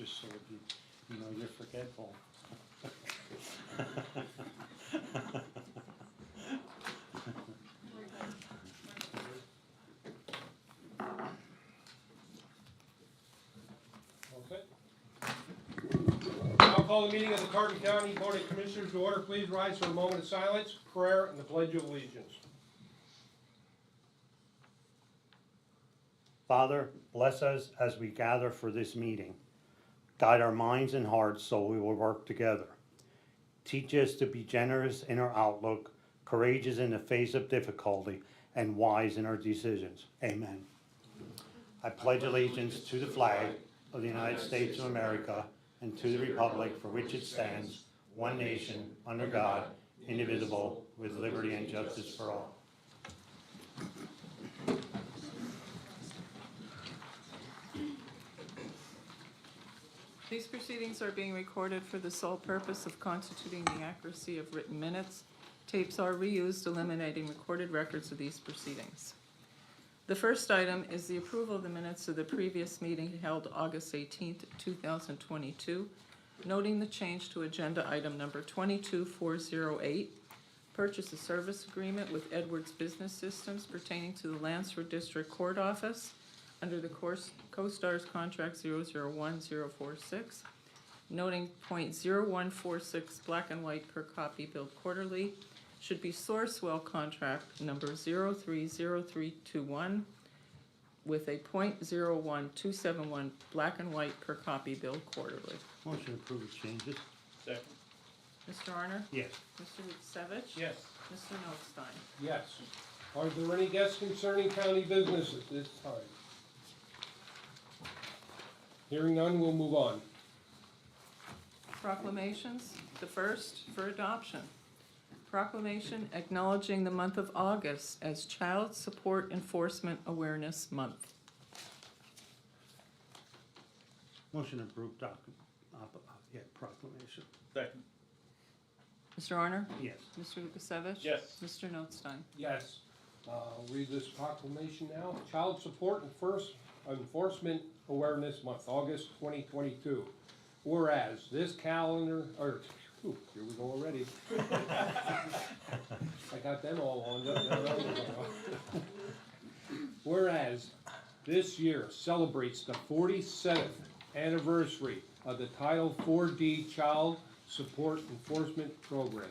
just so you're forgetful. I'll call the meeting of the Carbon County Board of Commissioners to order. Please rise for a moment of silence, prayer, and the Pledge of Allegiance. Father, bless us as we gather for this meeting. Guide our minds and hearts so we will work together. Teach us to be generous in our outlook, courageous in the face of difficulty, and wise in our decisions. Amen. I pledge allegiance to the flag of the United States of America and to the republic for which it stands, one nation, under God, indivisible, with liberty and justice for all. These proceedings are being recorded for the sole purpose of constituting the accuracy of written minutes. Tapes are reused, eliminating recorded records of these proceedings. The first item is the approval of the minutes of the previous meeting held August 18th, 2022, noting the change to agenda item number 22408, purchase of service agreement with Edwards Business Systems pertaining to the Lansford District Court Office under the CoStar's contract 001046, noting .0146 black and white per copy billed quarterly should be Sourcewell contract number 030321 with a .01271 black and white per copy billed quarterly. Motion to approve the changes. Second. Mr. Arner? Yes. Mr. Lukasevich? Yes. Mr. Notstein? Yes. Are there any guests concerning county business at this time? Hearing none, we'll move on. Proclamations. The first for adoption. Proclamation acknowledging the month of August as Child Support Enforcement Awareness Month. Motion to approve proclamation. Second. Mr. Arner? Yes. Mr. Lukasevich? Yes. Mr. Notstein? Yes. I'll read this proclamation now. Child Support Enforcement Awareness Month, August 2022. Whereas this calendar, here we go already. I got them all on. Whereas this year celebrates the 47th anniversary of the Title 4D Child Support Enforcement Program.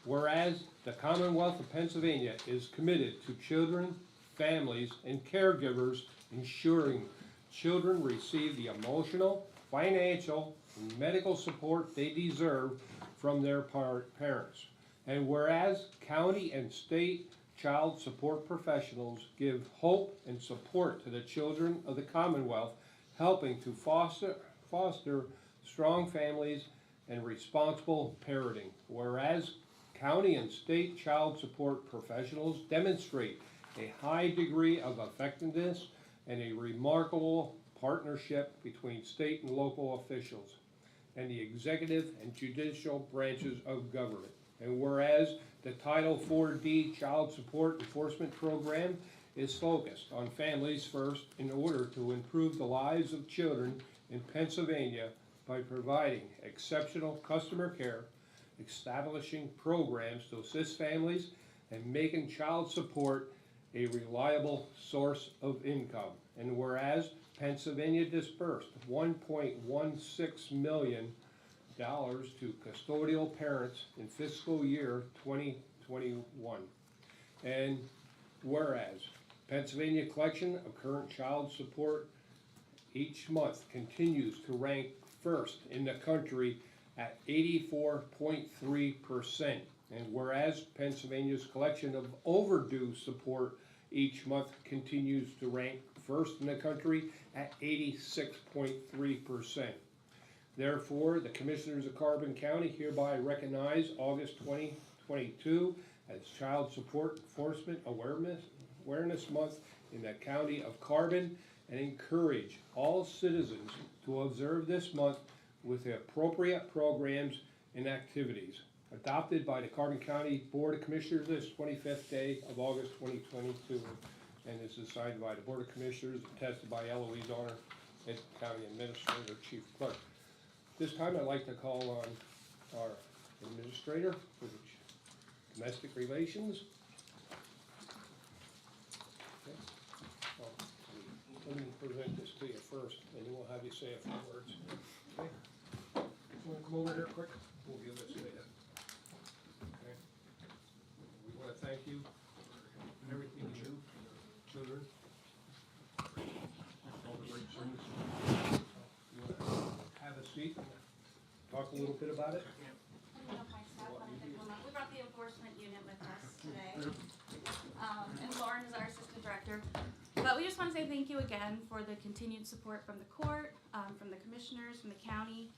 Whereas the Commonwealth of Pennsylvania is committed to children, families, and caregivers ensuring children receive the emotional, financial, and medical support they deserve from their parents. And whereas county and state child support professionals give hope and support to the children of the Commonwealth, helping to foster strong families and responsible parenting. Whereas county and state child support professionals demonstrate a high degree of effectiveness and a remarkable partnership between state and local officials and the executive and judicial branches of government. And whereas the Title 4D Child Support Enforcement Program is focused on families first in order to improve the lives of children in Pennsylvania by providing exceptional customer care, establishing programs to assist families, and making child support a reliable source of income. And whereas Pennsylvania dispersed $1.16 million to custodial parents in fiscal year 2021. And whereas Pennsylvania collection of current child support each month continues to rank first in the country at 84.3%. And whereas Pennsylvania's collection of overdue support each month continues to rank first in the country at 86.3%. Therefore, the Commissioners of Carbon County hereby recognize August 2022 as Child Support Enforcement Awareness Month in the County of Carbon and encourage all citizens to observe this month with the appropriate programs and activities. Adopted by the Carbon County Board of Commissioners this 25th day of August 2022, and this is signed by the Board of Commissioners, attested by Eloise Arner, and County Administrator, Chief Clerk. This time I'd like to call on our Administrator for the Domestic Relations. Okay. Let me present this to you first, and then we'll have you say a few words. Okay? You wanna come over here quick? We'll give this to you. Okay? We wanna thank you for everything you do, children. All the great things. You wanna have a seat and talk a little bit about it? I don't know if my staff wanted to come up. We brought the enforcement unit with us today. And Lauren is our assistant director. But we just want to say thank you again for the continued support from the court, from the commissioners, from the county.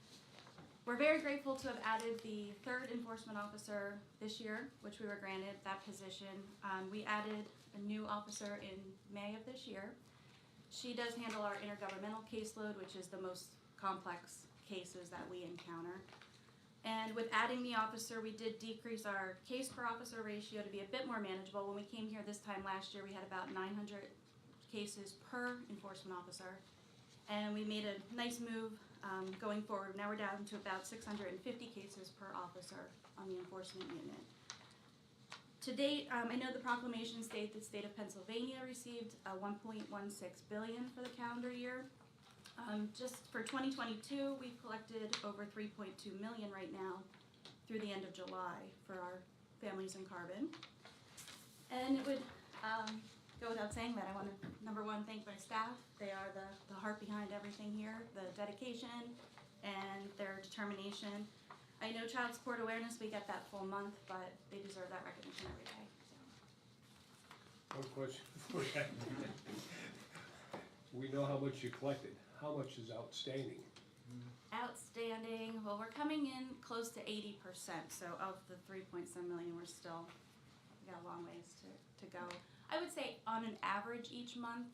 We're very grateful to have added the third enforcement officer this year, which we were granted that position. We added a new officer in May of this year. She does handle our intergovernmental caseload, which is the most complex cases that we encounter. And with adding the officer, we did decrease our case per officer ratio to be a bit more manageable. When we came here this time last year, we had about 900 cases per enforcement officer. And we made a nice move going forward. Now we're down to about 650 cases per officer on the enforcement unit. To date, I know the proclamation states the state of Pennsylvania received $1.16 billion for the calendar year. Just for 2022, we've collected over $3.2 million right now through the end of July for our families in Carbon. And it would go without saying that I want to, number one, thank my staff. They are the heart behind everything here, the dedication and their determination. I know Child Support Awareness, we get that full month, but they deserve that recognition every day. So. One question for you. We know how much you collected. How much is outstanding? Outstanding, well, we're coming in close to 80%, so of the 3.7 million, we got a long ways to go. I would say on an average each month,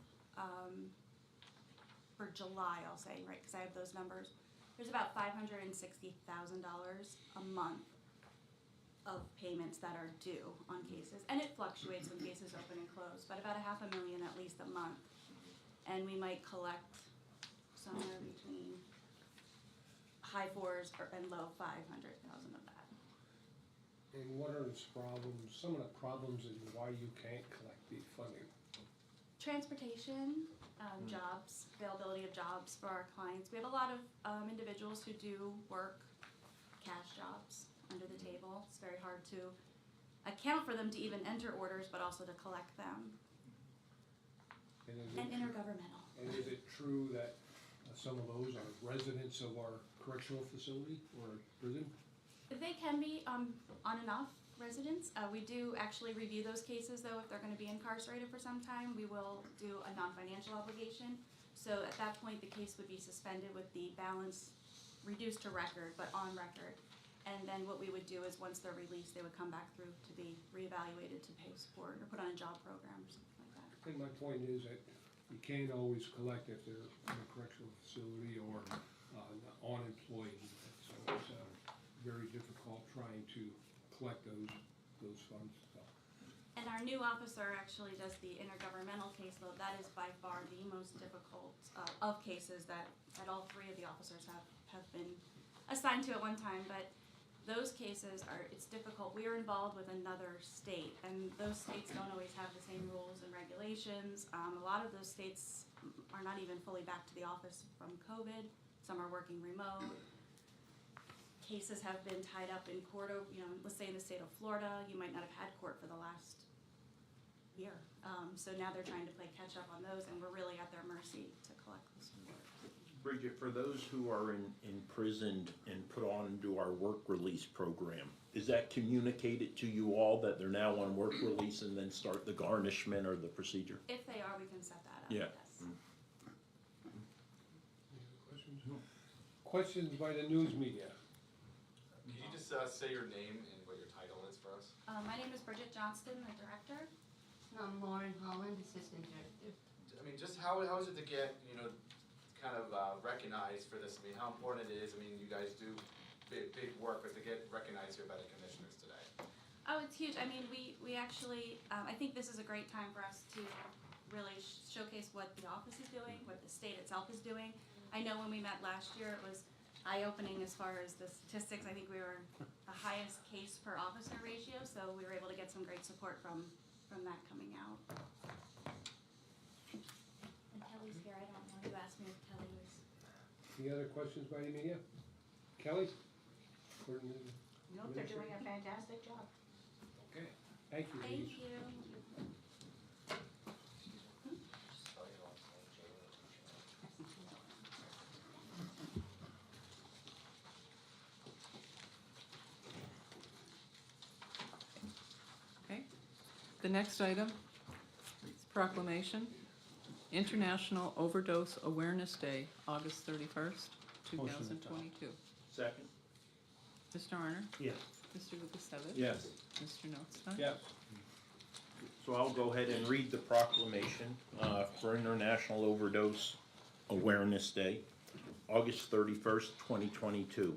for July, I'll say, right, because I have those numbers, there's about $560,000 a month of payments that are due on cases, and it fluctuates when cases open and close, but about $500,000 at least a month, and we might collect somewhere between high fours and low 500,000 of that. And what are some of the problems and why you can't collect the funding? Transportation, jobs, availability of jobs for our clients. We have a lot of individuals who do work cash jobs under the table. It's very hard to account for them to even enter orders, but also to collect them. And intergovernmental. And is it true that some of those are residents of our correctional facility or prison? They can be on and off residents. We do actually review those cases though. If they're going to be incarcerated for some time, we will do a non-financial obligation. So at that point, the case would be suspended with the balance reduced to record, but on record. And then what we would do is once they're released, they would come back through to be reevaluated to pay support or put on a job program or something like that. I think my point is that you can't always collect if they're in a correctional facility or unemployed. So it's very difficult trying to collect those funds. So. And our new officer actually does the intergovernmental caseload. That is by far the most difficult of cases that all three of the officers have been assigned to at one time. But those cases it's difficult. We are involved with another state, and those states don't always have the same rules and regulations. A lot of those states are not even fully back to the office from COVID. Some are working remote. Cases have been tied up in court, let's say in the state of Florida, you might not have had court for the last year. So now they're trying to play catch up on those, and we're really at their mercy to collect this support. Bridget, for those who are imprisoned and put onto our work release program, is that communicated to you all that they're now on work release and then start the garnishment or the procedure? If they are, we can set that up, Yeah. yes. Any other questions? Questions by the news media? Can you just say your name and what your title is for us? My name is Bridget Johnston, the director. And I'm Lauren Holland, assistant director. I mean, just how is it to get, kind of recognized for this? I mean, how important it is. I mean, you guys do big work, but to get recognized here by the commissioners today. Oh, it's huge. I mean, we actually, I think this is a great time for us to really showcase what the office is doing, what the state itself is doing. I know when we met last year, it was eye-opening as far as the statistics. I think we were the highest case per officer ratio, so we were able to get some great support from that coming out. And Kelly's here, I don't know, you asked me if Kelly was. Any other questions by any media? Kelly? Nope, they're doing a fantastic job. Okay, thank you, Thank ladies. you. Okay. The next item is proclamation, International Overdose Awareness Day, August 31st, 2022. Second? Mr. Arner? Yes. Mr. Lukasevich? Yes. Mr. Notstein? Yes, So I'll go ahead and read the proclamation for International Overdose Awareness Day, August 31st, 2022.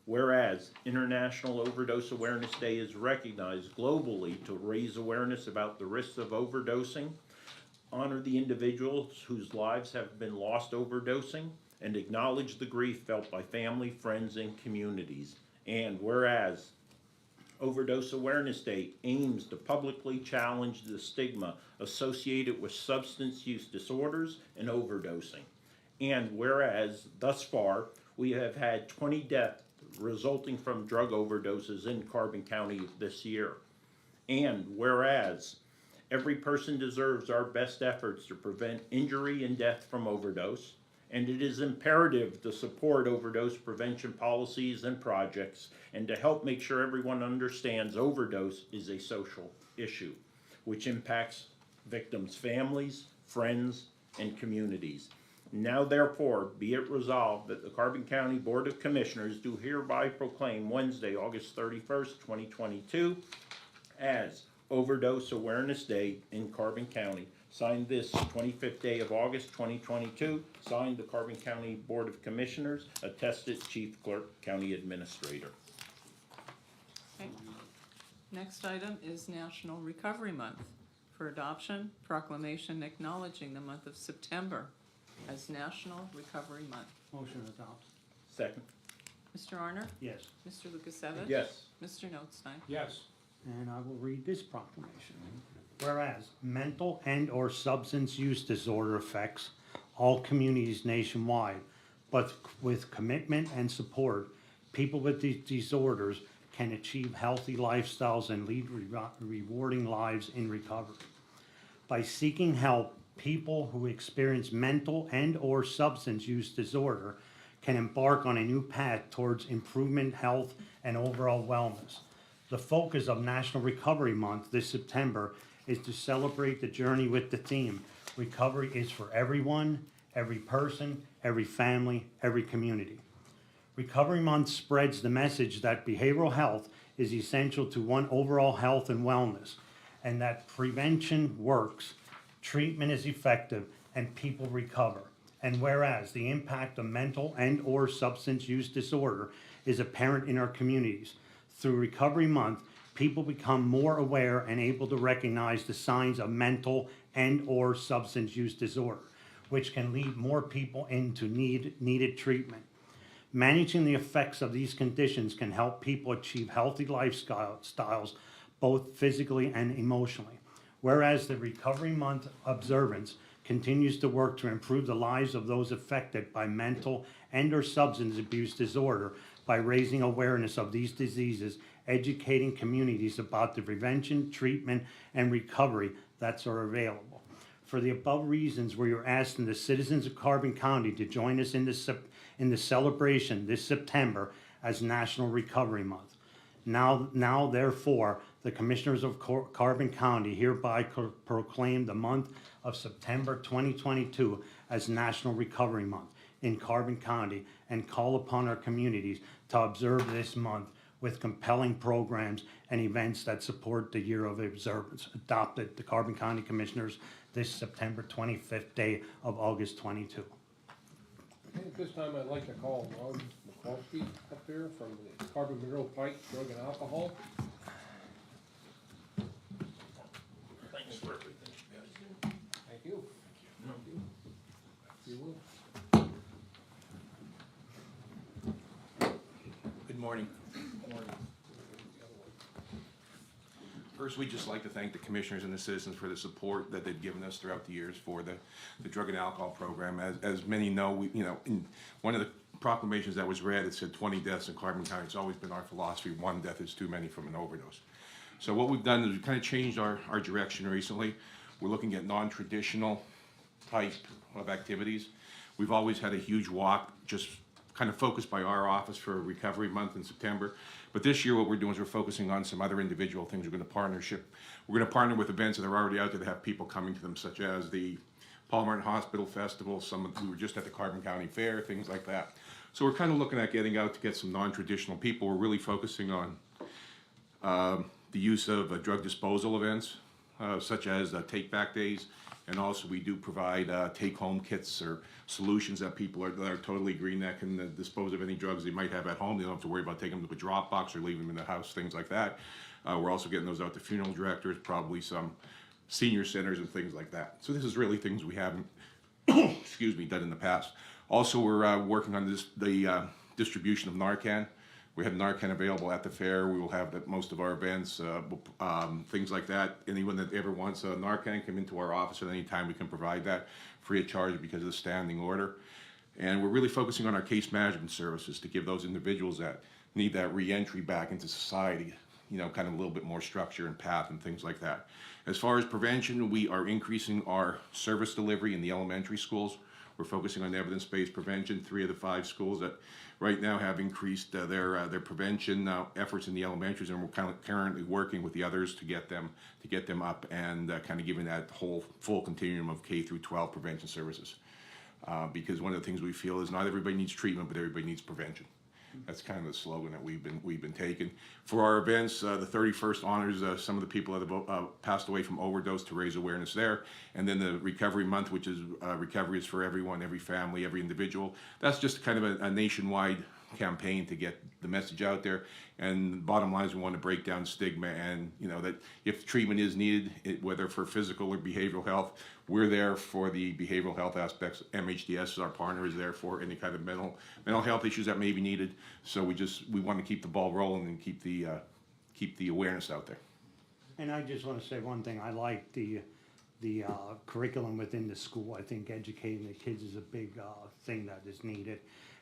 Whereas International Overdose Awareness Day is recognized globally to raise awareness about the risks of overdosing, honor the individuals whose lives have been lost overdosing, and acknowledge the grief felt by family, friends, and communities. And whereas Overdose Awareness Day aims to publicly challenge the stigma associated with substance use disorders and overdosing. And whereas, thus far, we have had 20 deaths resulting from drug overdoses in Carbon County this year. And whereas, every person deserves our best efforts to prevent injury and death from overdose, and it is imperative to support overdose prevention policies and projects, and to help make sure everyone understands overdose is a social issue, which impacts victims' families, friends, and communities. Now therefore, be it resolved that the Carbon County Board of Commissioners do hereby proclaim Wednesday, August 31st, 2022, as Overdose Awareness Day in Carbon County. Signed this 25th day of August 2022. Signed the Carbon County Board of Commissioners. Attested Chief Clerk, County Administrator. Okay. Next item is National Recovery Month. For adoption, proclamation acknowledging the month of September as National Recovery Month. Motion to adopt. Second. Mr. Arner? Yes. Mr. Lukasevich? Yes. Mr. Notstein? yes, And I will read this proclamation. Whereas mental and/or substance use disorder affects all communities nationwide, but with commitment and support, people with these disorders can achieve healthy lifestyles and lead rewarding lives in recovery. By seeking help, people who experience mental and/or substance use disorder can embark on a new path towards improvement, health, and overall wellness. The focus of National Recovery Month this September is to celebrate the journey with the theme, recovery is for everyone, every person, every family, every community. Recovery Month spreads the message that behavioral health is essential to one overall health and wellness, and that prevention works, treatment is effective, and people recover. And whereas the impact of mental and/or substance use disorder is apparent in our communities, through Recovery Month, people become more aware and able to recognize the signs of mental and/or substance use disorder, which can lead more people into needed treatment. Managing the effects of these conditions can help people achieve healthy lifestyles, both physically and emotionally. Whereas the Recovery Month observance continues to work to improve the lives of those affected by mental and/or substance abuse disorder by raising awareness of these diseases, educating communities about the prevention, treatment, and recovery that are available. For the above reasons, we are asking the citizens of Carbon County to join us in the celebration this September as National Recovery Month. Now, therefore, the Commissioners of Carbon County hereby proclaim the month of September 2022 as National Recovery Month in Carbon County and call upon our communities to observe this month with compelling programs and events that support the year of observance. Adopted the Carbon County Commissioners this September 25th day of August 22. okay, at this time, I'd like to call Ron McCloskey up there from the Carbon Mineral Pike Drug and Alcohol. Thanks for everything. Thank you. You will. Good morning. First, we'd just like to thank the commissioners and the citizens for the support that they've given us throughout the years for the drug and alcohol program. As many know, in one of the proclamations that was read, it said 20 deaths in Carbon County. It's always been our philosophy, one death is too many from an overdose. So what we've done is we've kind of changed our direction recently. We're looking at non-traditional type of activities. We've always had a huge walk, just kind of focused by our office for Recovery Month in September. But this year what we're doing is we're focusing on some other individual things. We're going to partner with events that are already out there that have people coming to them, such as the Paul Martin Hospital Festival, we were just at the Carbon County Fair, things like that. So we're kind of looking at getting out to get some non-traditional people. We're really focusing on the use of drug disposal events, such as take-back days, and also we do provide take-home kits or solutions that people that are totally green that can dispose of any drugs they might have at home. They don't have to worry about taking them to a drop box or leaving them in the house, things like that. We're also getting those out to funeral directors, probably some senior centers and things like that. So this is really things we haven't, excuse me, done in the past. Also, we're working on the distribution of Narcan. We have Narcan available at the fair. We will have that at most of our events, things like that. Anyone that ever wants a Narcan, come into our office at any time. We can provide that free of charge because of the standing order. And we're really focusing on our case management services to give those individuals that need that re-entry back into society, kind of a little bit more structure and path and things like that. As far as prevention, we are increasing our service delivery in the elementary schools. We're focusing on evidence-based prevention. 3 of the 5 schools that right now have increased their prevention efforts in the elementaries, and we're currently working with the others to get them up and kind of giving that whole full continuum of K through 12 prevention services. Because one of the things we feel is not everybody needs treatment, but everybody needs prevention. That's kind of the slogan that we've been taking. For our events, the 31st honors some of the people that have passed away from overdose to raise awareness there. And then the Recovery Month, which is recovery is for everyone, every family, every individual. That's just kind of a nationwide campaign to get the message out there. And bottom line is we want to break down stigma, and that if treatment is needed, whether for physical or behavioral health, we're there for the behavioral health aspects. MHDS, our partner, is there for any kind of mental health issues that may be needed. So we want to keep the ball rolling and keep the awareness out there. And I just want to say one thing. I like the curriculum within the school. I think educating the kids is a big thing that is needed.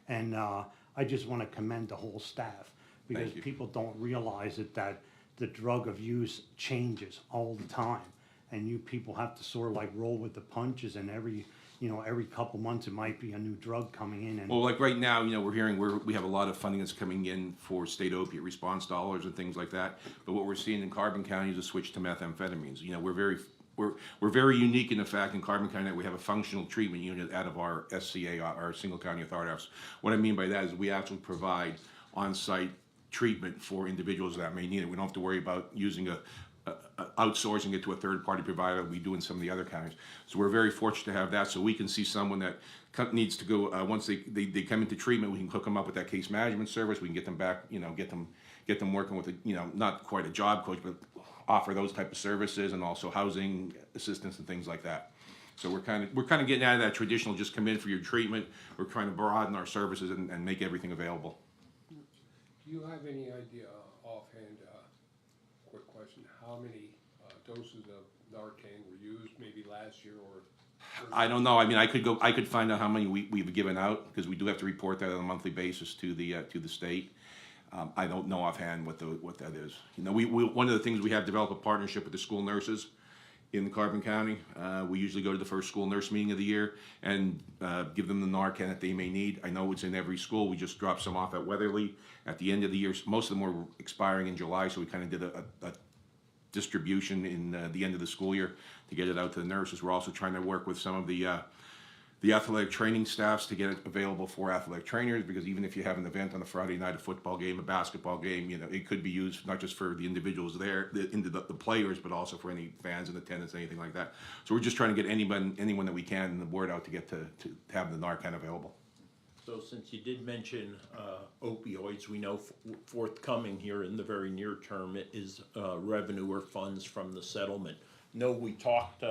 And I just want to commend the whole staff, because people don't realize that the drug of use changes all the time. And you people have to sort of like roll with the punches, and every couple months it might be a new drug coming in. And well, like right now, we're hearing we have a lot of funding that's coming in for state opiate response dollars and things like that. But what we're seeing in Carbon County is a switch to methamphetamines. We're very unique in the fact in Carbon County that we have a functional treatment unit out of our SCA, our Single County Authority Office. What I mean by that is we actually provide on-site treatment for individuals that may need it. We don't have to worry about using outsourcing it to a third-party provider like we do in some of the other counties. So we're very fortunate to have that, so we can see someone that needs to go, once they come into treatment, we can hook them up with that case management service. We can get them back, get them working with not quite a job coach, but offer those type of services, and also housing assistance and things like that. So we're kind of getting out of that traditional just come in for your treatment. We're trying to broaden our services and make everything available. Do you have any idea offhand, quick question, how many doses of Narcan were used maybe last year or? I don't know. I mean, I could find out how many we've given out, because we do have to report that on a monthly basis to the state. I don't know offhand what that is. One of the things we have developed a partnership with the school nurses in Carbon County. We usually go to the first school nurse meeting of the year and give them the Narcan that they may need. I know it's in every school. We just dropped some off at Weatherly at the end of the year. Most of them were expiring in July, so we kind of did a distribution in the end of the school year to get it out to the nurses. We're also trying to work with some of the athletic training staffs to get it available for athletic trainers, because even if you have an event on a Friday night, a football game, a basketball game, it could be used not just for the individuals there, the players, but also for any fans in attendance, anything like that. So we're just trying to get anyone that we can, the word out to get to have the Narcan available. So since you did mention opioids, we know forthcoming here in the very near term is revenue or funds from the settlement. know we talked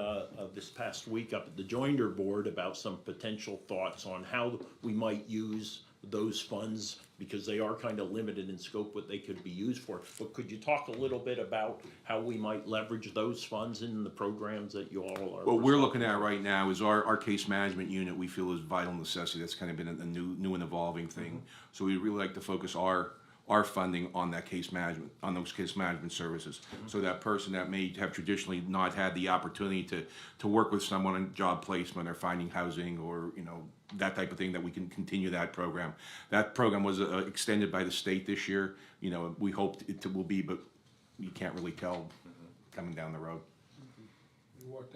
this past week up at the Joinder Board about some potential thoughts on how we might use those funds, because they are kind of limited in scope what they could be used for. But could you talk a little bit about how we might leverage those funds in the programs that you all are? What we're looking at right now is our case management unit, we feel is vital necessity. That's kind of been a new and evolving thing. So we'd really like to focus our funding on that case management, on those case management services. So that person that may have traditionally not had the opportunity to work with someone on job placement or finding housing or, you know, that type of thing, that we can continue that program. That program was extended by the state this year. You know, we hoped it will be, but you can't really tell coming down the road. What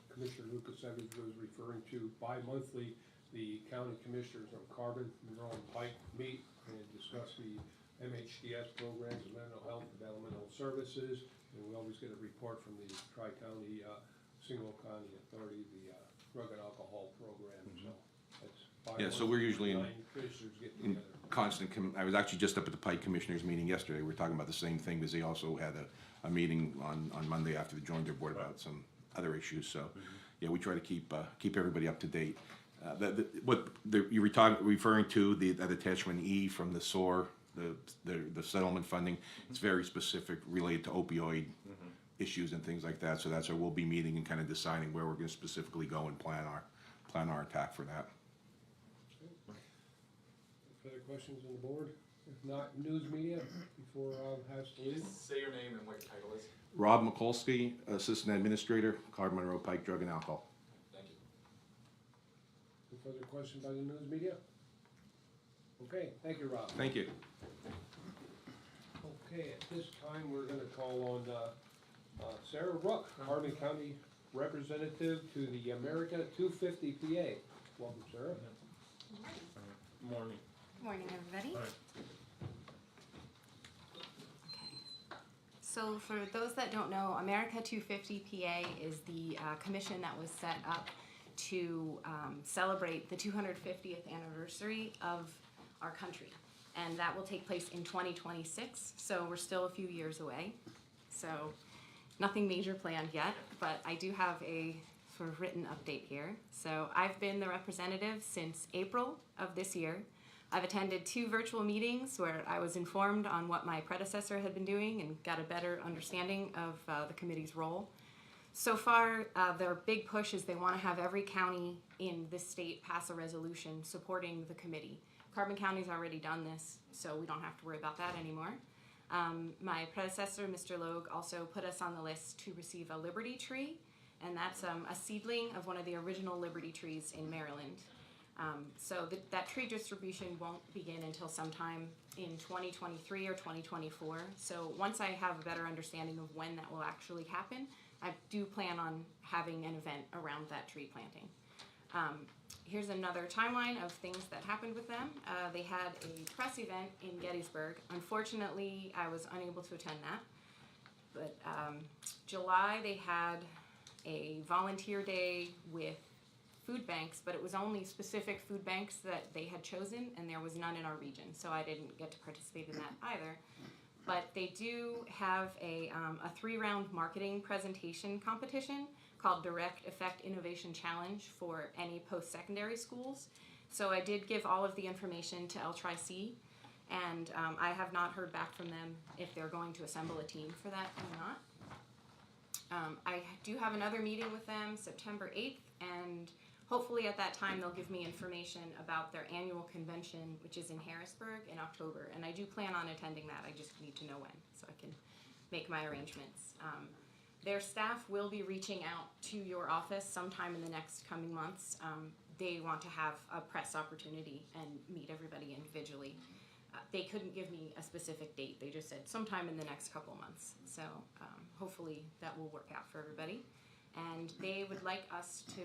Commissioner Lukasiewicz was referring to, bi-monthly, the county commissioners of Carbon, Monroe, and Pike meet and discuss the MHDS programs, the mental health developmental services, and we always get a report from the Tri-County Single County Authority, the drug and alcohol program, so that's bi-monthly. Yeah, so we're usually in- 9 commissioners get In together. constant, I was actually just up at the Pike Commissioners meeting yesterday. We were talking about the same thing, because they also had a meeting on Monday after the joined their board about some other issues. So, yeah, we try to keep everybody up to date. You're referring to that attachment E from the SOAR, the settlement funding, it's very specific, related to opioid issues and things like that. So that's where we'll be meeting and kind of deciding where we're going to specifically go and plan our attack for that. Further questions on the board? If not, news media, before Rob has to leave. Say your name and what your title is. Rob Mikulski, Assistant Administrator, Carbon Monroe Pike Drug and Alcohol. Thank you. Any further questions by the news media? Okay, thank you, Rob. Thank you. Okay, at this time, we're gonna call on Sarah Rook, Hardin County Representative to the America 250 PA. Welcome, Sarah. Morning. Morning, everybody. So for those that don't know, America 250 PA is the commission that was set up to celebrate the 250th anniversary of our country. And that will take place in 2026, so we're still a few years away. So nothing major planned yet, but I do have a sort of written update here. So I've been the representative since April of this year. I've attended 2 virtual meetings where I was informed on what my predecessor had been doing and got a better understanding of the committee's role. So far, their big push is they want to have every county in this state pass a resolution supporting the committee. Carbon County's already done this, so we don't have to worry about that anymore. My predecessor, Mr. Logue, also put us on the list to receive a Liberty tree, and that's a seedling of one of the original Liberty trees in Maryland. So that tree distribution won't begin until sometime in 2023 or 2024. So once I have a better understanding of when that will actually happen, I do plan on having an event around that tree planting. Here's another timeline of things that happened with them. They had a press event in Gettysburg. Unfortunately, I was unable to attend that. But July, they had a volunteer day with food banks, but it was only specific food banks that they had chosen, and there was none in our region, so I didn't get to participate in that either. But they do have a 3-round marketing presentation competition called Direct Effect Innovation Challenge for any post-secondary schools. So I did give all of the information to L-Tri-C, and I have not heard back from them if they're going to assemble a team for that or not. I do have another meeting with them September 8th, and hopefully at that time they'll give me information about their annual convention, which is in Harrisburg in October. And I do plan on attending that. I just need to know when so I can make my arrangements. Their staff will be reaching out to your office sometime in the next coming months. They want to have a press opportunity and meet everybody individually. They couldn't give me a specific date. They just said sometime in the next couple months. So hopefully that will work out for everybody. And they would like us to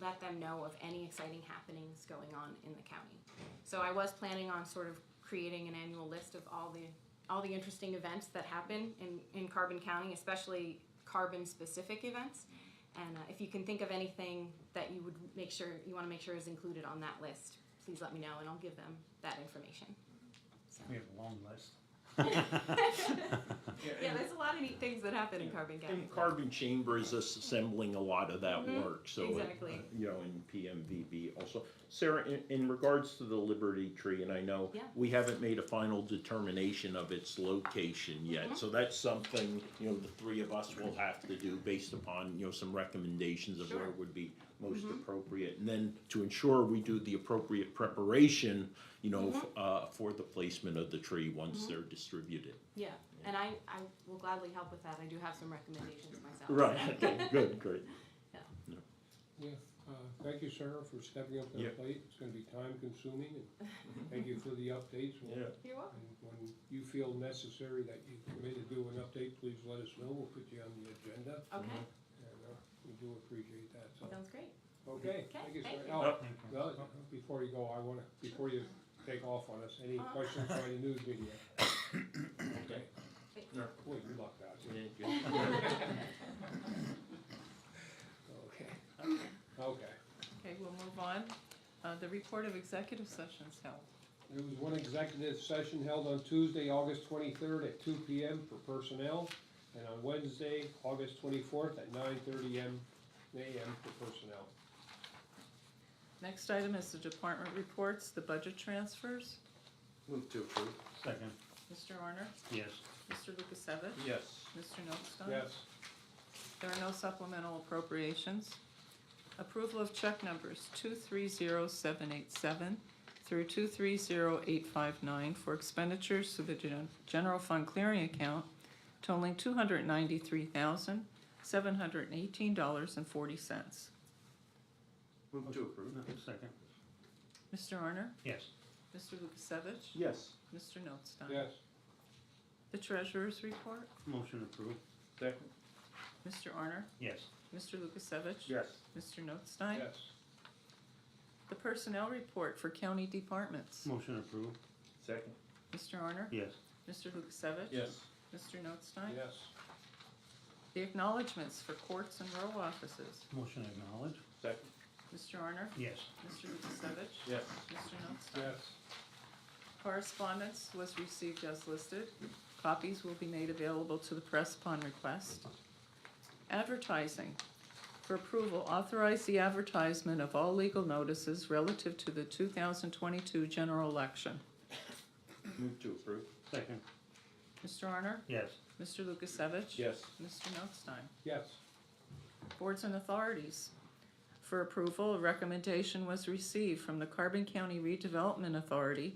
let them know of any exciting happenings going on in the county. So I was planning on sort of creating an annual list of all the interesting events that happen in Carbon County, especially carbon-specific events. And if you can think of anything that you want to make sure is included on that list, please let me know, and I'll give them that information. So. We have a long list. Yeah, there's a lot of neat things that happen in Carbon County. And Carbon Chamber is assembling a lot of that work, so. exactly. You know, in PMVB also. Sarah, in regards to the Liberty Tree, and I know Yeah. we haven't made a final determination of its location yet, so that's something, you know, the three of us will have to do based upon, you know, some recommendations of where Sure. would be most appropriate. And then to ensure we do the appropriate preparation, you know, for the placement of the tree once they're distributed. Yeah, and I will gladly help with that. I do have some recommendations myself. Right, okay, good, great. Yeah, thank you, Sarah, for stepping up to the Yeah. plate. It's gonna be time consuming, and thank you for the updates. Yeah. You're welcome. And when you feel necessary that you commit to do an update, please let us know. We'll put you on the agenda, Okay, and we do appreciate that, so. sounds great. Okay, thank you, thank Sarah. you. Oh, Thank you. well, before you go, before you take off on us, any questions by the news media? Okay. Boy, you lucked out. Okay. Okay. Okay, we'll move on. The report of executive sessions held. There was one executive session held on Tuesday, August 23rd at 2 PM for personnel, and on Wednesday, August 24th at 9:30 AM for personnel. Next item is the department reports, the budget transfers. Move to approve. Second, Mr. Arner, yes. Mr. Lukasevich, Yes. Mr. Notstein. Yes. There are no supplemental appropriations. Approval of check numbers 230787 through 230859 for expenditures to the general fund clearing account totaling $293,718.40. Move to approve. Second, Mr. Arner, yes. Mr. Lukasevich, Yes. Mr. Notstein. Yes. The treasurer's report, Motion approved, Second. Mr. Arner, yes. Mr. Lukasevich, Yes. Mr. Notstein. Yes. The personnel report for county departments, Motion approved, Second. Mr. Arner, yes. Mr. Lukasevich. Yes. Mr. Notstein. Yes. The acknowledgements for courts and row offices, Motion acknowledged, Second. Mr. Arner, yes. Mr. Lukasevich, Yes. Mr. Notstein. Yes. Correspondence was received as listed. Copies will be made available to the press upon request. Advertising. For approval, authorize the advertisement of all legal notices relative to the 2022 general election. Move to approve. Second, Mr. Arner, yes. Mr. Lukasevich. Yes. Mr. Notstein. Yes. Boards and authorities. For approval, a recommendation was received from the Carbon County Redevelopment Authority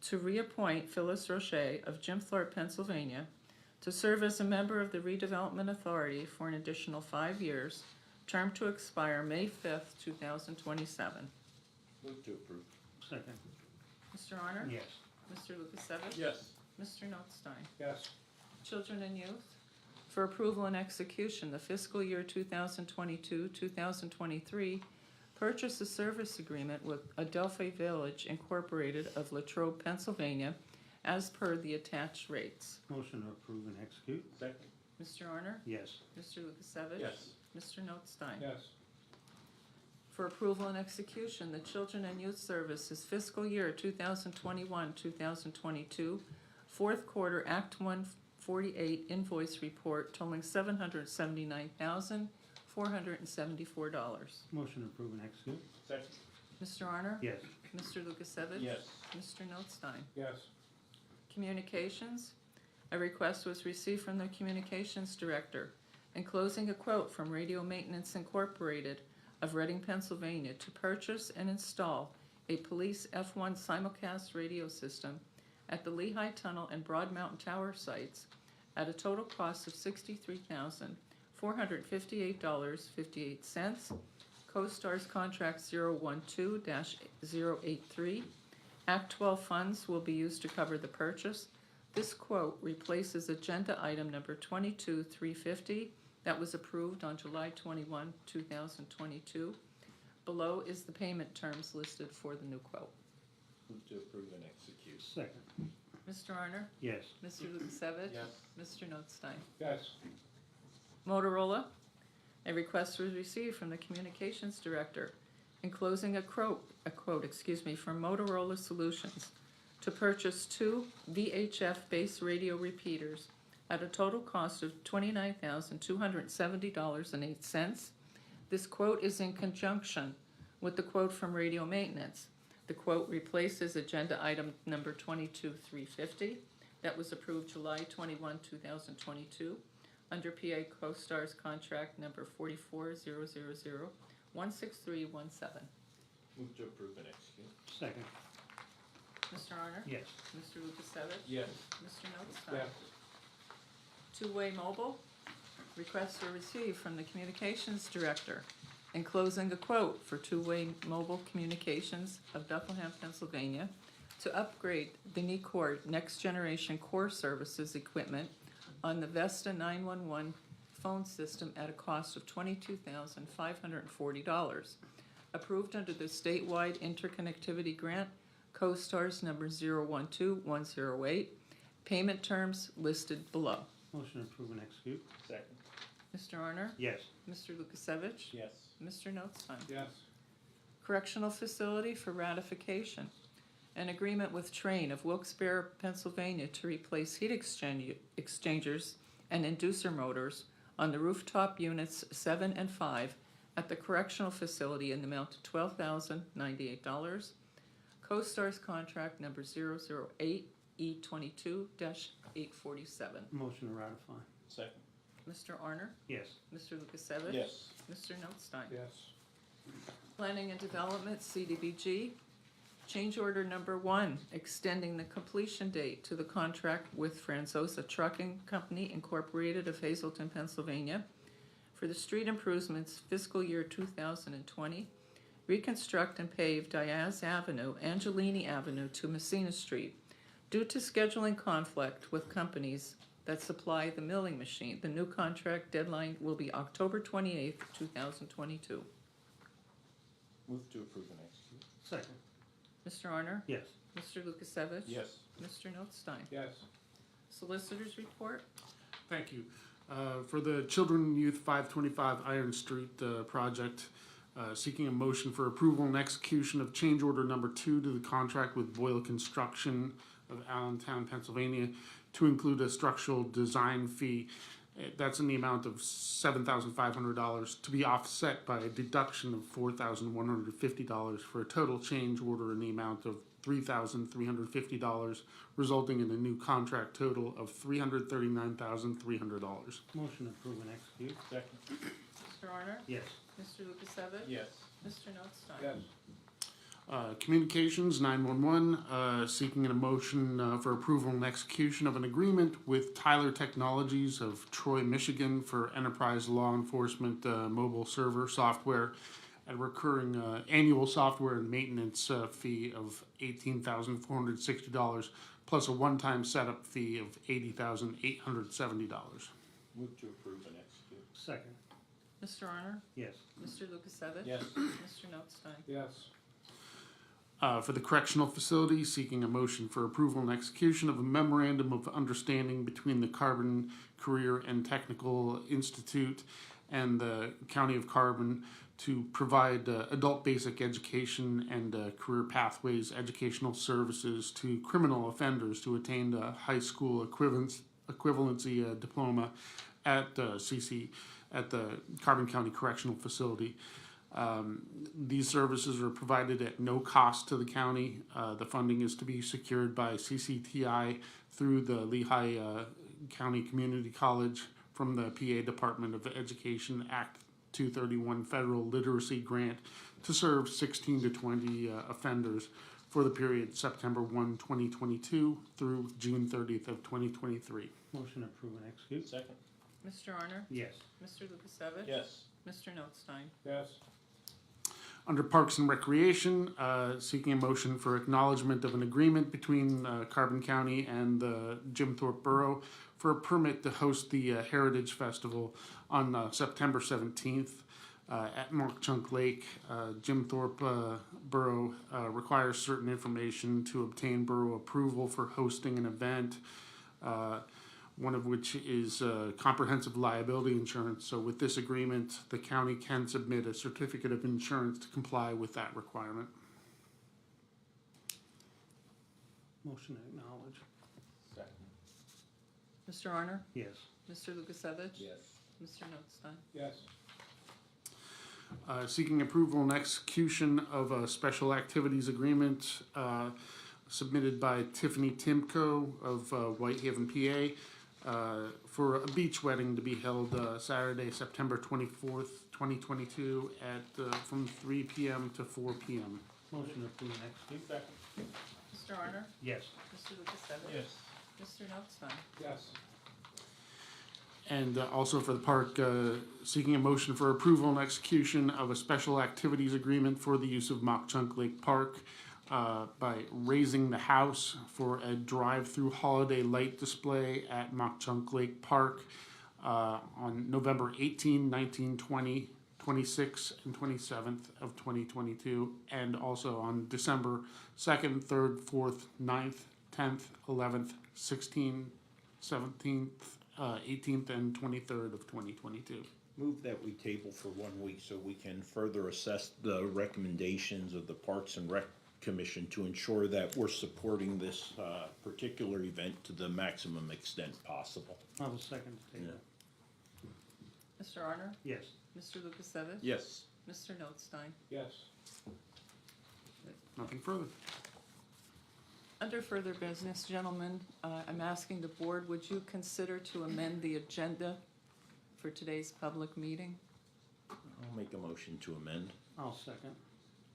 to reappoint Phyllis Roche of Jim Thorpe, Pennsylvania, to serve as a member of the Redevelopment Authority for an additional 5 years, term to expire May 5th, 2027. Move to approve. Second, Mr. Arner? yes. Mr. Lukasevich? Yes. Mr. Notstein? Yes. Children and Youth. For approval and execution, the fiscal year 2022-2023 purchase a service agreement with Adelphi Village Incorporated of Latrobe, Pennsylvania, as per the attached rates. Motion to approve and execute, Second. Mr. Arner? yes. Mr. Lukasevich? Yes. Mr. Notstein? Yes. For approval and execution, the Children and Youth Services fiscal year 2021-2022, fourth quarter Act 148 invoice report totaling $779,474. Motion to approve and execute, Second. Mr. Arner? yes. Mr. Lukasevich? Yes. Mr. Notstein? Yes. Communications. A request was received from the Communications Director enclosing a quote from Radio Maintenance Incorporated of Reading, Pennsylvania to purchase and install a police F1 simulcast radio system at the Lehigh Tunnel and Broad Mountain Tower sites at a total cost of $63,458.58. CoStar's Contract 012-083. Act 12 funds will be used to cover the purchase. This quote replaces agenda item number 22-350 that was approved on July 21, 2022. Below is the payment terms listed for the new quote. Move to approve and execute. Second, Mr. Arner? yes. Mr. Lukasevich? Yes. Mr. Notstein? Yes. Motorola. A request was received from the Communications Director enclosing a quote, from Motorola Solutions to purchase 2 VHF base radio repeaters at a total cost of $29,270.08. This quote is in conjunction with the quote from Radio Maintenance. The quote replaces agenda item number 22350 that was approved July 21, 2022 under PA CoStar's contract number 44000-16317. Move to approve and execute. Second. Mr. Honor? Yes. Mr. Lukasevich? Yes. Mr. Notstein? Yes. Two-way mobile, requests are received from the Communications Director, enclosing a quote for two-way mobile communications of Bethlehem, Pennsylvania, to upgrade the NECOR Next Generation Core Services equipment on the Vesta 911 phone system at a cost of $22,540. Approved under the statewide interconnectivity grant, CoStar's number 012108. Payment terms listed below. Motion to approve and execute. Second. Mr. Arner? Yes. Mr. Lukasevich? Yes. Mr. Notstein? Yes. Correctional Facility for ratification. An agreement with Train of Wilkes-Barre, Pennsylvania to replace heat exchangers and inducer motors on the rooftop units 7 and 5 at the correctional facility in the amount of $12,098. CoStar's contract number 008E22-847. Motion to ratify. Second. Mr. Arner? Yes. Mr. Lukasevich? Yes. Mr. Notstein? Yes. Planning and Development, CDBG. Change order number 1, extending the completion date to the contract with Franzosa Trucking Company Incorporated of Hazleton, Pennsylvania for the street improvements fiscal year 2020. Reconstruct and pave Diaz Avenue, Angelini Avenue to Messina Street. Due to scheduling conflict with companies that supply the milling machine, the new contract deadline will be October 28th, 2022. Move to approve and execute. Second. Mr. Arner? Yes. Mr. Lukasevich? Yes. Mr. Notstein? Yes. Solicitors report? Thank you. For the Children and Youth 525 Iron Street project, seeking a motion for approval and execution of change order number 2 to the contract with Boyle Construction of Allentown, Pennsylvania, to include a structural design fee. That's in the amount of $7,500 to be offset by a deduction of $4,150 for a total change order in the amount of $3,350, resulting in a new contract total of $339,300. Motion to approve and execute. Second. Mr. Arner? Yes. Mr. Lukasevich? Yes. Mr. Notstein? Yes. Communications 911, seeking a motion for approval and execution of an agreement with Tyler Technologies of Troy, Michigan for enterprise law enforcement mobile server software at a recurring annual software and maintenance fee of $18,460 plus a one-time setup fee of $80,870. Move to approve and execute. Second. Mr. Arner? Yes. Mr. Lukasevich? Yes. Mr. Notstein? Yes. For the correctional facility, seeking a motion for approval and execution of a memorandum of understanding between the Carbon Career and Technical Institute and the County of Carbon to provide adult basic education and career pathways educational services to criminal offenders to attain a high school equivalency diploma at CC at the Carbon County Correctional Facility. These services are provided at no cost to the county. The funding is to be secured by CCTI through the Lehigh County Community College from the PA Department of Education Act 231 Federal Literacy Grant to serve 16 to 20 offenders for the period September 1, 2022 through June 30th of 2023. Motion to approve and execute. Second. Mr. Arner? Yes. Mr. Lukasevich? Yes. Mr. Notstein? Yes. Under Parks and Recreation, seeking a motion for acknowledgement of an agreement between Carbon County and the Jim Thorpe Borough for a permit to host the Heritage Festival on September 17th at Mark Chunk Lake. Jim Thorpe Borough requires certain information to obtain borough approval for hosting an event, one of which is comprehensive liability insurance. So with this agreement, the county can submit a certificate of insurance to comply with that requirement. Motion to acknowledge. Second. Mr. Arner? Yes. Mr. Lukasevich? Yes. Mr. Notstein? Yes. Seeking approval and execution of a special activities agreement submitted by Tiffany Timko of Whitehaven, PA, for a beach wedding to be held Saturday, September 24th, 2022 at from 3 p.m. to 4 p.m. Motion to approve and execute. Mr. Arner? Yes. Mr. Lukasevich? Yes. Mr. Notstein? Yes. And also for the park, seeking a motion for approval and execution of a special activities agreement for the use of Mock Chunk Lake Park by Raising the House for a drive-through holiday light display at Mock Chunk Lake Park on November 18, 19, 20, 26, and 27th of 2022, and also on December 2nd, 3rd, 4th, 9th, 10th, 11th, 16th, 17th, 18th, and 23rd of 2022. Move that we table for 1 week so we can further assess the recommendations of the Parks and Rec Commission to ensure that we're supporting this particular event to the maximum extent possible. I'll have a second to table. Mr. Arner? Yes. Mr. Lukasevich? Yes. Mr. Notstein? Yes. Nothing further. Under further business, gentlemen, I'm asking the board, would you consider to amend the agenda for today's public meeting? I'll make a motion to amend. I'll second.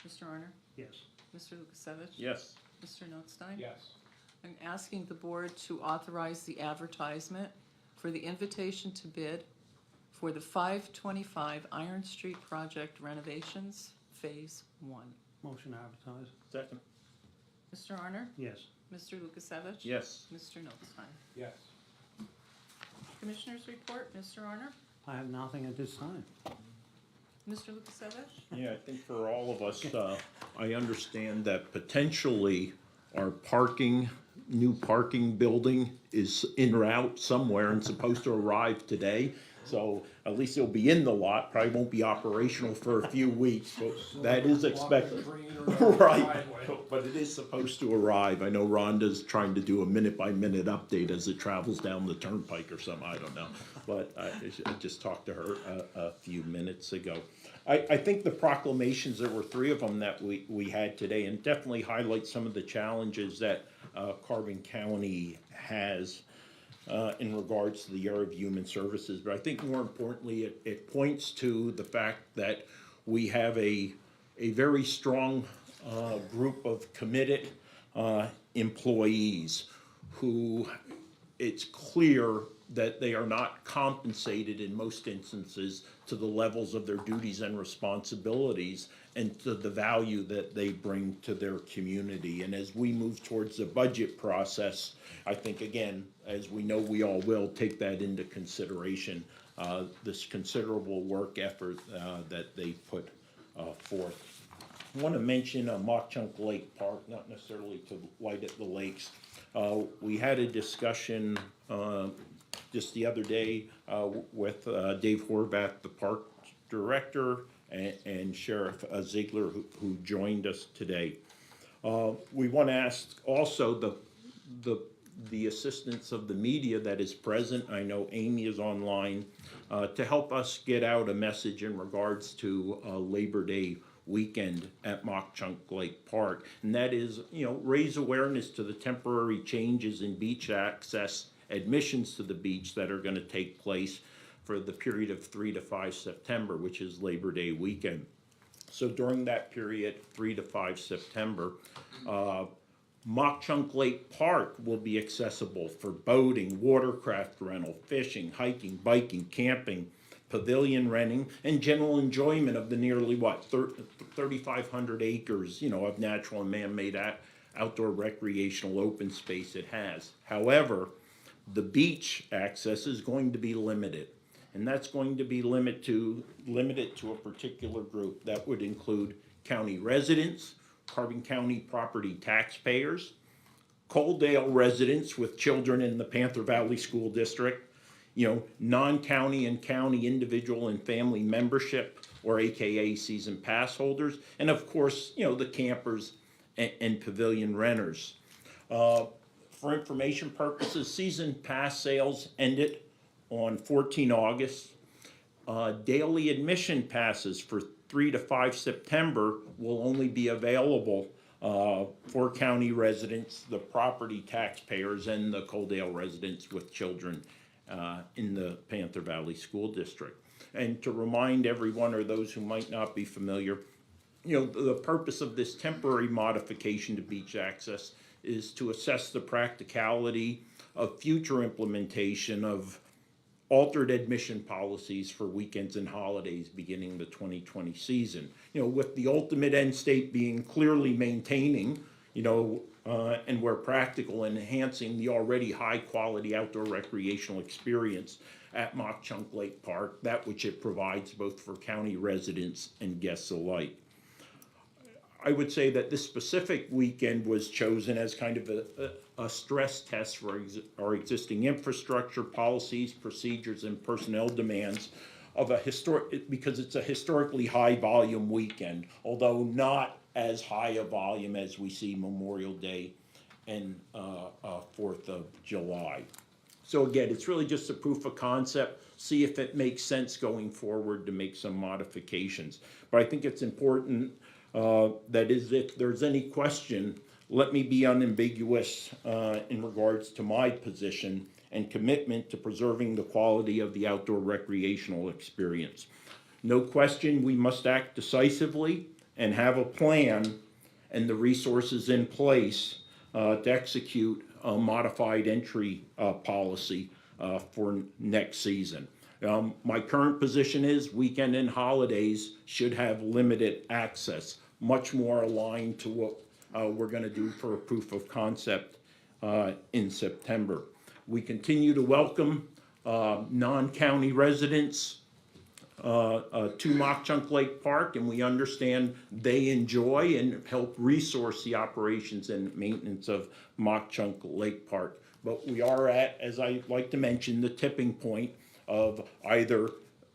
Mr. Arner? Yes. Mr. Lukasevich? Yes. Mr. Notstein? Yes. I'm asking the board to authorize the advertisement for the invitation to bid for the 525 Iron Street project renovations, Phase 1. Motion to advertise. Second. Mr. Arner? Yes. Mr. Lukasevich? Yes. Mr. Notstein? Yes. Commissioners report, Mr. Arner? I have nothing at this time. Mr. Lukasevich? Yeah, I think for all of us, I understand that potentially our new parking building is en route somewhere and supposed to arrive today. So at least it'll be in the lot, probably won't be operational for a few weeks, but that is expected. Right, but it is supposed to arrive. I know Rhonda's trying to do a minute-by-minute update as it travels down the turnpike or something, I don't know. But I just talked to her a few minutes ago. I think the proclamations, there were 3 of them that we had today, and definitely highlight some of the challenges that Carbon County has in regards to the area of human services. But I think more importantly, it points to the fact that we have a very strong group of committed employees who it's clear that they are not compensated in most instances to the levels of their duties and responsibilities and to the value that they bring to their community. And as we move towards the budget process, I think, again, as we know we all will, take that into consideration, this considerable work effort that they put forth. I want to mention Mock Chunk Lake Park, not necessarily to light at the lakes. We had a discussion just the other day with Dave Horvath, the park director, and Sheriff Ziegler, who joined us today. We want to ask also the assistance of the media that is present. I know Amy is online to help us get out a message in regards to Labor Day weekend at Mock Chunk Lake Park, and that is, raise awareness to the temporary changes in beach access admissions to the beach that are going to take place for the period of 3 to 5 September, which is Labor Day weekend. So during that period, 3 to 5 September, Mock Chunk Lake Park will be accessible for boating, watercraft rental, fishing, hiking, biking, camping, pavilion renting, and general enjoyment of the nearly 3,500 acres, of natural and man-made outdoor recreational open space it has. However, the beach access is going to be limited, and that's going to be limited to a particular group. That would include county residents, Carbon County property taxpayers, Coaldale residents with children in the Panther Valley School District, non-county and county individual and family membership, or AKA season pass holders, and of course, the campers and pavilion renters. for information purposes, season pass sales ended on 14 August. Daily admission passes for 3 to 5 September will only be available for county residents, the property taxpayers, and the Coaldale residents with children in the Panther Valley School District. And to remind everyone or those who might not be familiar, the purpose of this temporary modification to beach access is to assess the practicality of future implementation of altered admission policies for weekends and holidays beginning the 2020 season. With the ultimate end state being clearly maintaining, and where practical, enhancing the already high-quality outdoor recreational experience at Mock Chunk Lake Park, that which it provides both for county residents and guests alike. I would say that this specific weekend was chosen as kind of a stress test for our existing infrastructure, policies, procedures, and personnel demands of because it's a historically high volume weekend, although not as high a volume as we see Memorial Day and 4th of July. So again, it's really just a proof of concept, see if it makes sense going forward to make some modifications. But I think it's important that is, if there's any question, let me be unambiguous in regards to my position and commitment to preserving the quality of the outdoor recreational experience. No question, we must act decisively and have a plan and the resources in place to execute a modified entry policy for next season. My current position is weekend and holidays should have limited access, much more aligned to what we're going to do for a proof of concept in September. We continue to welcome non-county residents to Mock Chunk Lake Park, and we understand they enjoy and help resource the operations and maintenance of Mock Chunk Lake Park. But we are at, as I like to mention, the tipping point of either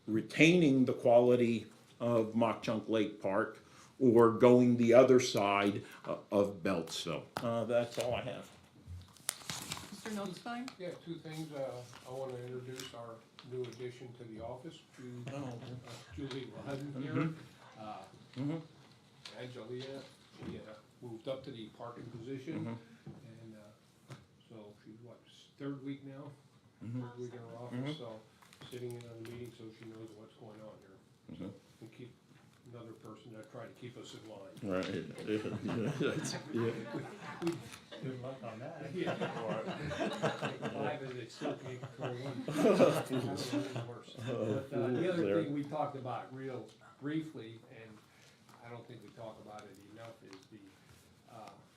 retaining the quality of Mock Chunk Lake Park or going the other side of Beltsville. That's all I have. Mr. Notstein? Yeah, two things. I want to introduce our new addition to the office, Julie Ludden here. Angelia, she moved up to the parking position, and so she's third week now? Third week in her office, so sitting in on the meeting so she knows what's going on here. And keep another person that try to keep us in line. Right. Good luck on that. Yeah. Five and they still can't control one. Worse. But the other thing we talked about real briefly, and I don't think we talk about it enough, is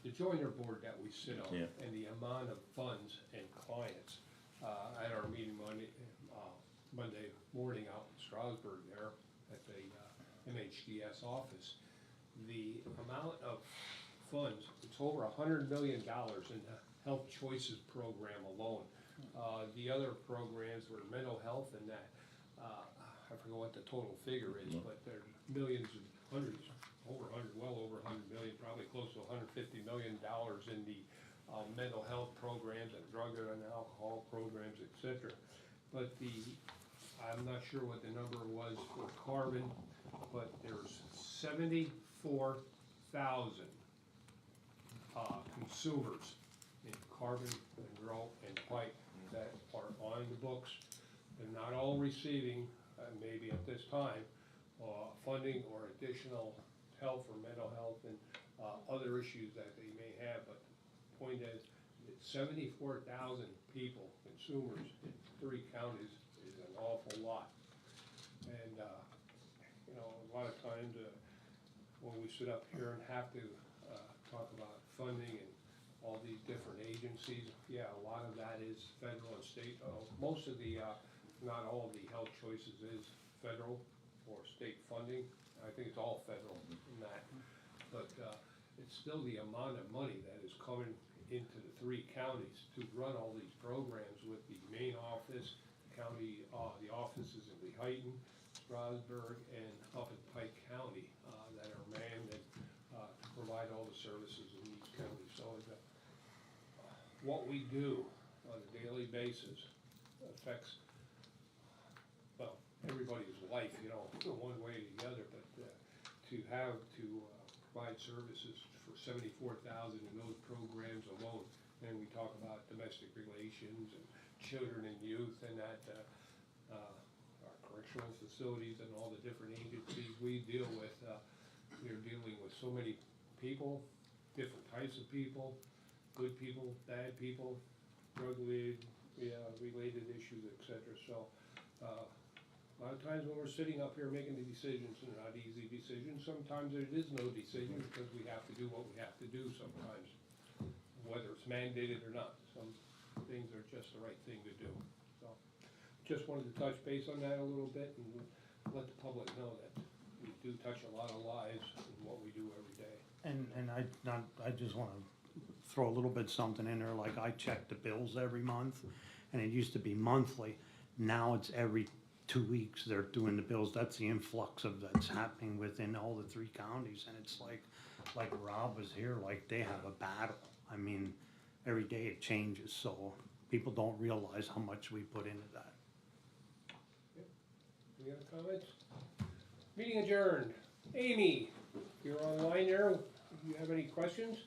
the joiner board that we sit on, and the amount of funds and clients at our meeting Monday morning out in Strasburg there at the MHDS office. The amount of funds, it's over $100 million in the Health Choices program alone. The other programs were mental health and that. I forget what the total figure is, but there's millions and hundreds, well over 100 million, probably close to $150 million in the mental health programs and drug and alcohol programs, etc. But I'm not sure what the number was for carbon, but there's 74,000 consumers in carbon and grow and pipe that are on the books. They're not all receiving, maybe at this time, funding or additional health or mental health and other issues that they may have. But the point is, 74,000 people, consumers in 3 counties is an awful lot. And a lot of times when we sit up here and have to talk about funding and all these different agencies, a lot of that is federal and state. Most of the, not all of the health choices is federal or state funding. I think it's all federal in that. But it's still the amount of money that is coming into the 3 counties to run all these programs with the main office, county, the offices in Lehighton, Strasburg, and up in Pike County that are manned and to provide all the services in these counties. So what we do on a daily basis affects, well, everybody's life, you know, one way or the other, but to provide services for 74,000 in those programs alone, and we talk about domestic relations and children and youth, and that our correctional facilities and all the different agencies we deal with, we're dealing with so many people, different types of people, good people, bad people, drug-related issues, etc. So, a lot of times when we're sitting up here making the decisions, they're not easy decisions. Sometimes there is no decision because we have to do what we have to do sometimes, whether it's mandated or not. Some things are just the right thing to do. So, just wanted to touch base on that a little bit and let the public know that we do touch a lot of lives in what we do every day. And I just wanna throw a little bit something in there, like I check the bills every month, and it used to be monthly. Now it's every 2 weeks they're doing the bills. That's the influx of that's happening within all the 3 counties, and it's like Rob was here, like they have a battle. I mean, every day it changes, so people don't realize how much we put into that. Any other comments? Meeting adjourned. Amy, you're online there. Do you have any questions?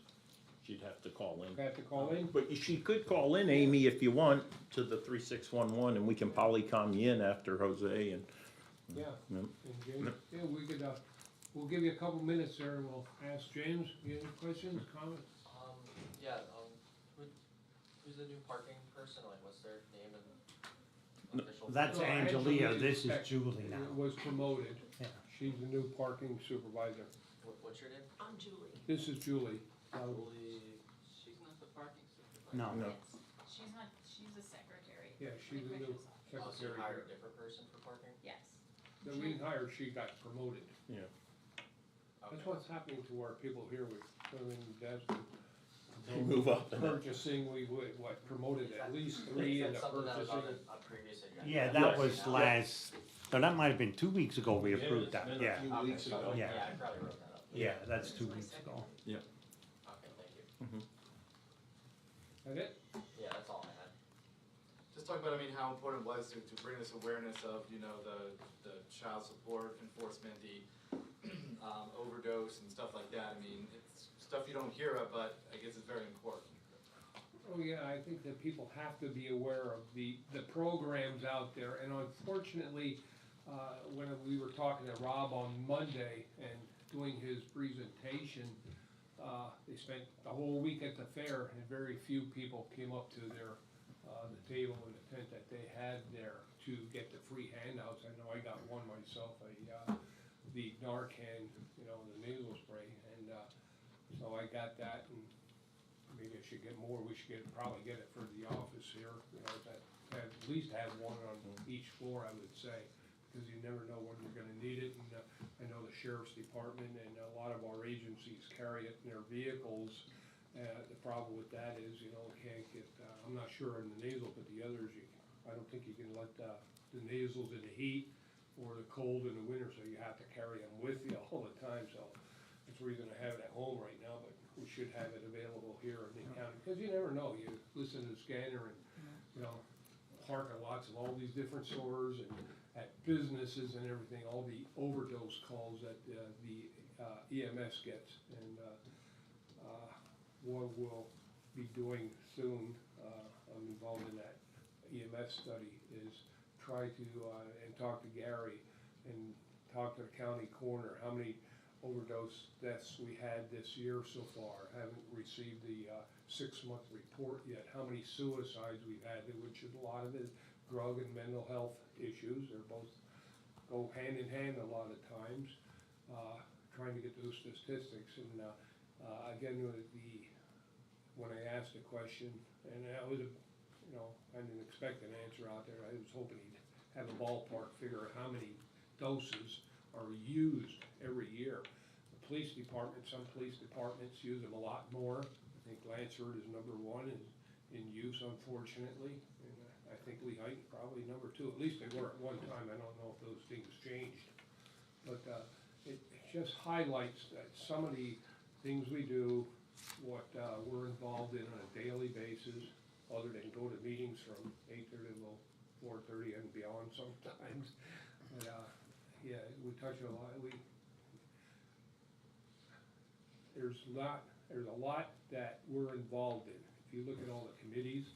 She'd have to call in. Have to call in? But she could call in, Amy, if you want, to the 3611, and we can polycom you in after Jose and. Yeah. Yep. And James, yeah, we could, we'll give you a couple minutes there and we'll ask James, you have any questions, comments? Yeah, who's the new parking person, like, what's their name and official? That's No, Angelia, this is Beck Julie now. Was promoted. Yeah. She's the new parking supervisor. What's your name? I'm Julie. This is Julie. Julie, she's not the parking supervisor. No. No. She's not, she's a secretary. Yeah, she's the new Oh, so you secretary. hired a different person for parking? Yes. That we didn't hire, she got promoted. Yeah. That's Okay. what's happening to our people here, we put them in desk. Move up. Purchasing, we would, promoted at least 3 in the Is that something that was purchasing. on a previous agenda? Yeah, that Yes. was last, no, that might have been 2 weeks ago we approved that, yeah. Okay, Weeks so- ago. Yeah. Yeah, I probably wrote that up. Yeah, that's 2 weeks ago. Yeah. Okay, thank you. That it? Yeah, that's all I had. Just talk about, I mean, how important it was to bring this awareness of, you know, the child support enforcement, the overdose and stuff like that. I mean, it's stuff you don't hear of, but I guess it's very important. Oh, yeah, I think that people have to be aware of the programs out there, and unfortunately, when we were talking to Rob on Monday and doing his presentation, they spent the whole week at the fair, and very few people came up to their, the table and the tent that they had there to get the free handouts. I know I got one myself, the Narcan, you know, the nasal spray, and, so I got that, and maybe I should get more. We should probably get it for the office here, you know, that at least have one on each floor, I would say, because you never know when you're gonna need it. And I know the sheriff's department and a lot of our agencies carry it in their vehicles. The problem with that is, you know, can't get, I'm not sure in the nasal, but the others, I don't think you can let the nasals in the heat or the cold in the winter, so you have to carry them with you all the time. So that's the reason I have it at home right now, but we should have it available here in the county, because you never know. You listen to the scanner and, you know, parking lots of all these different stores and at businesses and everything, all the overdose calls that the EMS gets. And what we'll be doing soon, I'm involved in that EMS study, is try to, and talk to Gary and talk to the county coroner, how many overdose deaths we had this year so far. Haven't received the 6-month report yet. How many suicides we've had, which is a lot of it drug and mental health issues. They're both go hand in hand a lot of times. Trying to get those statistics, and again, when I asked the question, and that was you know, I didn't expect an answer out there. I was hoping he'd have a ballpark figure of how many doses are used every year. The police department, some police departments use them a lot more. I think Lansford is number 1 in use, unfortunately. And I think Lehigh probably number 2. At least they were at one time. I don't know if those things changed. But it just highlights that some of the things we do what, we're involved in on a daily basis, other than go to meetings from 8:30 till 4:30 and beyond sometimes. But, yeah, we touch a lot, there's a lot that we're involved in. If you look at all the committees,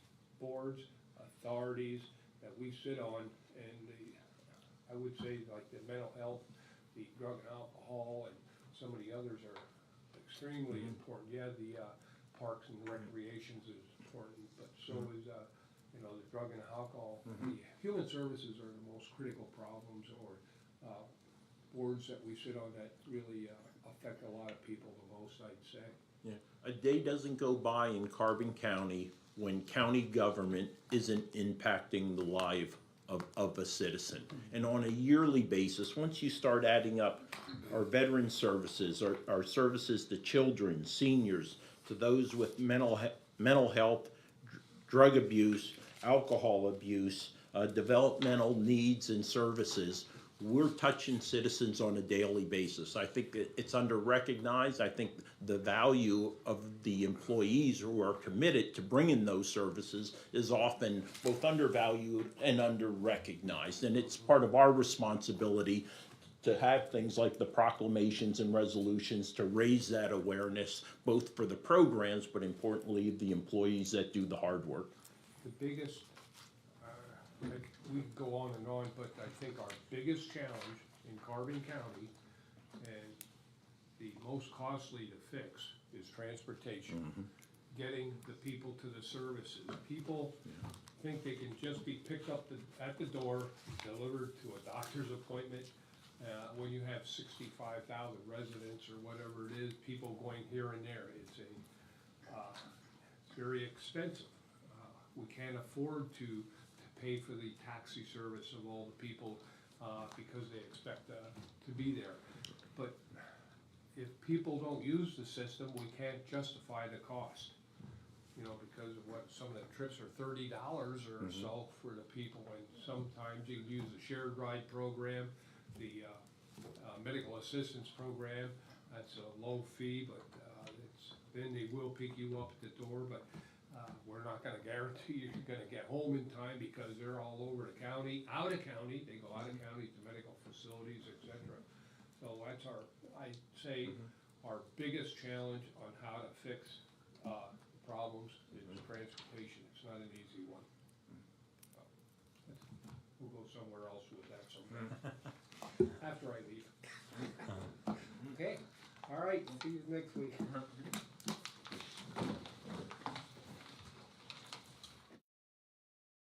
boards, authorities that we sit on, and I would say like the mental health, the drug and alcohol, and some of the others are extremely important. Yeah, the parks and recreations is important, but so is, you know, the drug and alcohol. The human services are the most critical problems, or boards that we sit on that really affect a lot of people the most, I'd say. Yeah. A day doesn't go by in Carbon County when county government isn't impacting the life of a citizen. And on a yearly basis, once you start adding up our veteran services, our services to children, seniors, to those with mental health, drug abuse, alcohol abuse, developmental needs and services, we're touching citizens on a daily basis. I think that it's under-recognized. I think the value of the employees who are committed to bringing those services is often both undervalued and under-recognized. And it's part of our responsibility to have things like the proclamations and resolutions to raise that awareness, both for the programs, but importantly, the employees that do the hard work. The biggest, we could go on, but I think our biggest challenge in Carbon County, and the most costly to fix, is transportation. Getting the people to the services. People think they can just be picked up at the door, delivered to a doctor's appointment. When you have 65,000 residents or whatever it is, people going here and there, it's very expensive. We can't afford to pay for the taxi service of all the people because they expect to be there. But if people don't use the system, we can't justify the cost. You know, because of what some of the trips are $30 or so for the people, and sometimes you can use the shared ride program, the medical assistance program. That's a low fee, but then they will pick you up at the door, but we're not gonna guarantee you're gonna get home in time because they're all over the county, out of county, they go out of county to medical facilities, etc. So that's I'd say, our biggest challenge on how to fix problems is transportation. It's not an easy one. So, we'll go somewhere else with that sometime, after I leave. Okay, all right, see you next week.